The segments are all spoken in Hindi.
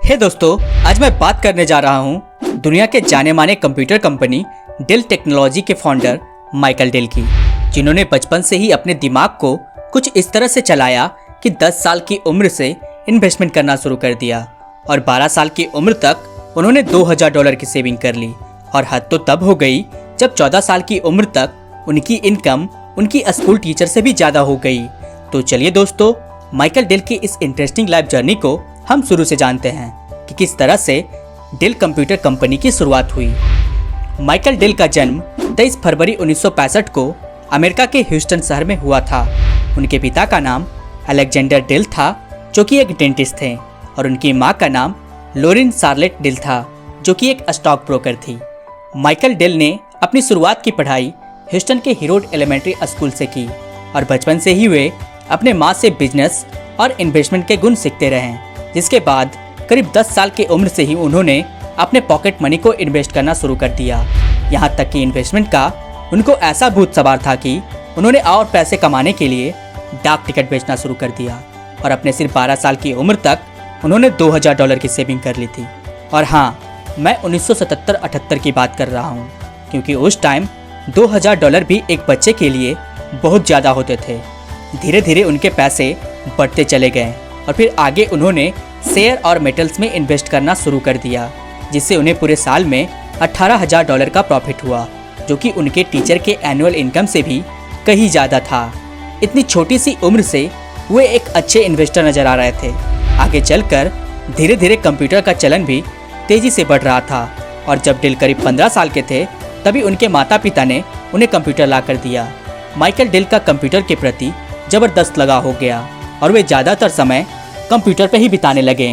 हे दोस्तों, आज मैं बात करने जा रहा हूँ दुनिया के जाने माने कंप्यूटर कंपनी डेल टेक्नोलॉजी के फाउंडर माइकल डेल की, जिन्होंने बचपन से ही अपने दिमाग को कुछ इस तरह से चलाया कि 10 साल की उम्र से इन्वेस्टमेंट करना शुरू कर दिया और 12 साल की उम्र तक उन्होंने $2000 की सेविंग कर ली। और हद तो तब हो गई जब 14 साल की उम्र तक उनकी इनकम उनकी स्कूल टीचर से भी ज़्यादा हो गई। तो चलिए दोस्तों, माइकल डेल की इस इंटरेस्टिंग लाइफ जर्नी को हम शुरू से जानते हैं कि किस तरह से डेल कंप्यूटर कंपनी की शुरुआत हुई। माइकल डेल का जन्म 23 फरवरी 1965 को अमेरिका के ह्यूस्टन शहर में हुआ था। उनके पिता का नाम अलेक्जेंडर डेल था, जो कि एक डेंटिस्ट थे, और उनकी मां का नाम लोरिन शार्लेट डेल था, जो कि एक स्टॉक ब्रोकर थी। माइकल डेल ने अपनी शुरुआत की पढ़ाई ह्यूस्टन के हीरोड एलिमेंट्री स्कूल से की और बचपन से ही वे अपने मां से बिजनेस और इन्वेस्टमेंट के गुण सीखते रहे, जिसके बाद करीब 10 साल की उम्र से ही उन्होंने अपने पॉकेट मनी को इन्वेस्ट करना शुरू कर दिया। यहाँ तक कि इन्वेस्टमेंट का उनको ऐसा भूत सवार था कि उन्होंने और पैसे कमाने के लिए डाक टिकट बेचना शुरू कर दिया और अपने सिर्फ 12 साल की उम्र तक उन्होंने $2000 की सेविंग कर ली थी। और हाँ, मैं 1977-78 की बात कर रहा हूँ, क्योंकि उस टाइम $2000 भी एक बच्चे के लिए बहुत ज़्यादा होते थे। धीरे धीरे उनके पैसे बढ़ते चले गए और फिर आगे उन्होंने शेयर और मेटल्स में इन्वेस्ट करना शुरू कर दिया, जिससे उन्हें पूरे साल में $18,000 का प्रॉफिट हुआ, जो कि उनके टीचर के एनुअल इनकम से भी कहीं ज़्यादा था। इतनी छोटी सी उम्र से वे एक अच्छे इन्वेस्टर नज़र आ रहे थे। आगे चलकर धीरे धीरे कंप्यूटर का चलन भी तेज़ी से बढ़ रहा था और जब डेल करीब 15 साल के थे तभी उनके माता पिता ने उन्हें कंप्यूटर ला कर दिया। माइकल डेल का कंप्यूटर के प्रति ज़बरदस्त लगाव हो गया और वे ज़्यादातर समय कंप्यूटर पर ही बिताने लगे।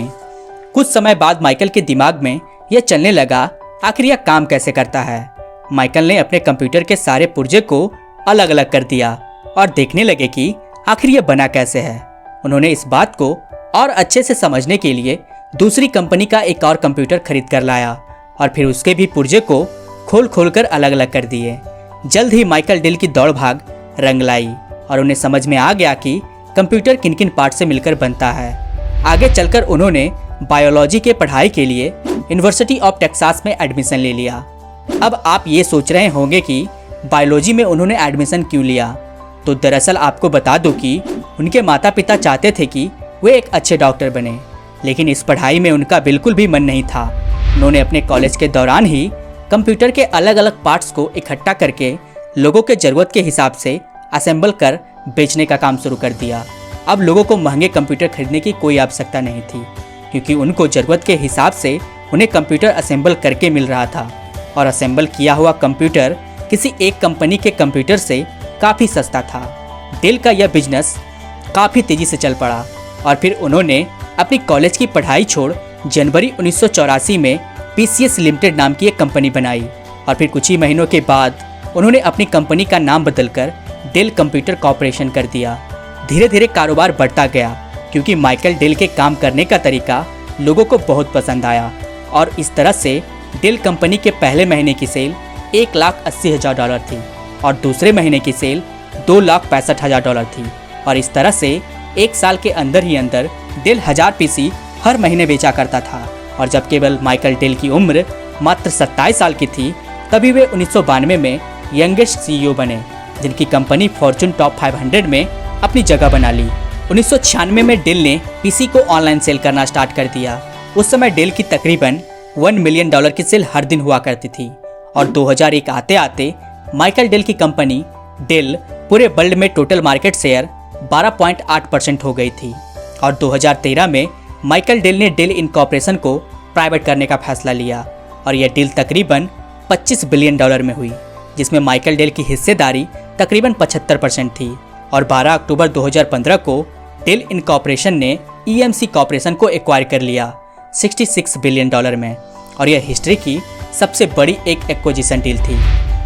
कुछ समय बाद माइकल के दिमाग में यह चलने लगा, आखिर यह काम कैसे करता है। माइकल ने अपने कंप्यूटर के सारे पुर्जे को अलग अलग कर दिया और देखने लगे कि आखिर यह बना कैसे है। उन्होंने इस बात को और अच्छे से समझने के लिए दूसरी कंपनी का एक और कंप्यूटर खरीद कर लाया और फिर उसके भी पुर्जे को खोल कर अलग अलग कर दिए। जल्द ही माइकल डेल की दौड़ भाग रंग लाई और उन्हें समझ में आ गया कि कंप्यूटर किन किन पार्ट से मिलकर बनता है। आगे चलकर उन्होंने बायोलॉजी के पढ़ाई के लिए यूनिवर्सिटी ऑफ टेक्सास में एडमिशन ले लिया। अब आप ये सोच रहे होंगे कि बायोलॉजी में उन्होंने एडमिशन क्यों लिया, तो दरअसल आपको बता दूं कि उनके माता पिता चाहते थे कि वे एक अच्छे डॉक्टर बने, लेकिन इस पढ़ाई में उनका बिल्कुल भी मन नहीं था। उन्होंने अपने कॉलेज के दौरान ही कंप्यूटर के अलग अलग पार्ट्स को इकट्ठा करके लोगों के ज़रूरत के हिसाब से असेंबल कर बेचने का काम शुरू कर दिया। अब लोगों को महंगे कंप्यूटर खरीदने की कोई आवश्यकता नहीं थी, क्योंकि उनको ज़रूरत के हिसाब से उन्हें कंप्यूटर असेंबल करके मिल रहा था और असेंबल किया हुआ कंप्यूटर किसी एक कंपनी के कंप्यूटर से काफ़ी सस्ता था। डेल का यह बिजनेस काफ़ी तेज़ी से चल पड़ा और फिर उन्होंने अपनी कॉलेज की पढ़ाई छोड़ जनवरी 1984 में PCS लिमिटेड नाम की एक कंपनी बनाई और फिर कुछ ही महीनों के बाद उन्होंने अपनी कंपनी का नाम बदलकर डेल कंप्यूटर कॉर्पोरेशन कर दिया। धीरे धीरे कारोबार बढ़ता गया, क्योंकि माइकल डेल के काम करने का तरीका लोगों को बहुत पसंद आया और इस तरह से डेल कंपनी के पहले महीने की सेल $1,80,000 थी और दूसरे महीने की सेल $2,65,000 थी और इस तरह से एक साल के अंदर ही अंदर डेल 1000 PC हर महीने बेचा करता था। और जब केवल माइकल डेल की उम्र मात्र 27 साल की थी, तभी वे 1992 में यंगेस्ट CEO बने, जिनकी कंपनी फॉर्चून टॉप 500 में अपनी जगह बना ली। 1996 में डेल ने PC को ऑनलाइन सेल करना स्टार्ट कर दिया। उस समय डेल की तकरीबन $1 मिलियन की सेल हर दिन हुआ करती थी और 2001 आते आते माइकल डेल की कंपनी डेल पूरे वर्ल्ड में टोटल मार्केट शेयर 12.8% हो गई थी और 2013 में माइकल डेल ने डेल इनकॉर्पोरेशन को प्राइवेट करने का फैसला लिया और यह डील तकरीबन $25 बिलियन में हुई, जिसमें माइकल डेल की हिस्सेदारी तकरीबन 75% थी। और 12 अक्टूबर 2015 को डेल इनकॉर्पोरेशन ने EMC कॉर्पोरेशन को एक्वायर कर लिया $66 बिलियन में और यह हिस्ट्री की सबसे बड़ी एक एक्विजिशन डील थी।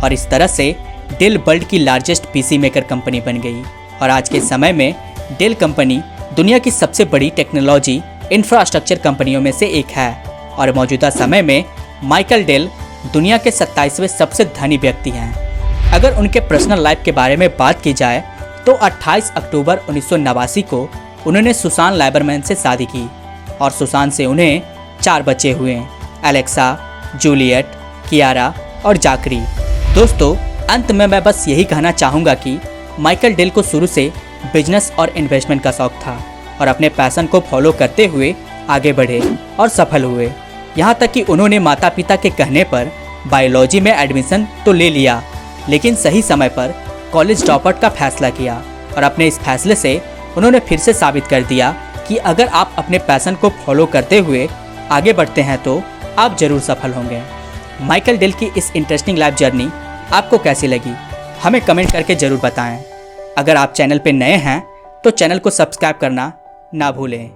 और इस तरह से डेल वर्ल्ड की लार्जेस्ट PC मेकर कंपनी बन गई और आज के समय में डेल कंपनी दुनिया की सबसे बड़ी टेक्नोलॉजी इंफ्रास्ट्रक्चर कंपनियों में से एक है और मौजूदा समय में माइकल डेल दुनिया के 27वें सबसे धनी व्यक्ति हैं। अगर उनके पर्सनल लाइफ के बारे में बात की जाए तो 28 अक्टूबर 1989 को उन्होंने सुसान लाइबरमैन से शादी की और सुसान से उन्हें 4 बच्चे हुए, एलेक्सा, जूलियट, कियारा और जाकरी। दोस्तों, अंत में मैं बस यही कहना चाहूँगा कि माइकल डेल को शुरू से बिजनेस और इन्वेस्टमेंट का शौक था और अपने पैशन को फॉलो करते हुए आगे बढ़े और सफल हुए। यहाँ तक कि उन्होंने माता पिता के कहने पर बायोलॉजी में एडमिशन तो ले लिया, लेकिन सही समय पर कॉलेज ड्रॉप आउट का फैसला किया और अपने इस फैसले से उन्होंने फिर से साबित कर दिया कि अगर आप अपने पैशन को फॉलो करते हुए आगे बढ़ते हैं तो आप जरूर सफल होंगे। माइकल डेल की इस इंटरेस्टिंग लाइफ जर्नी आपको कैसी लगी, हमें कमेंट करके ज़रूर बताएं। अगर आप चैनल पर नए हैं तो चैनल को सब्सक्राइब करना ना भूलें।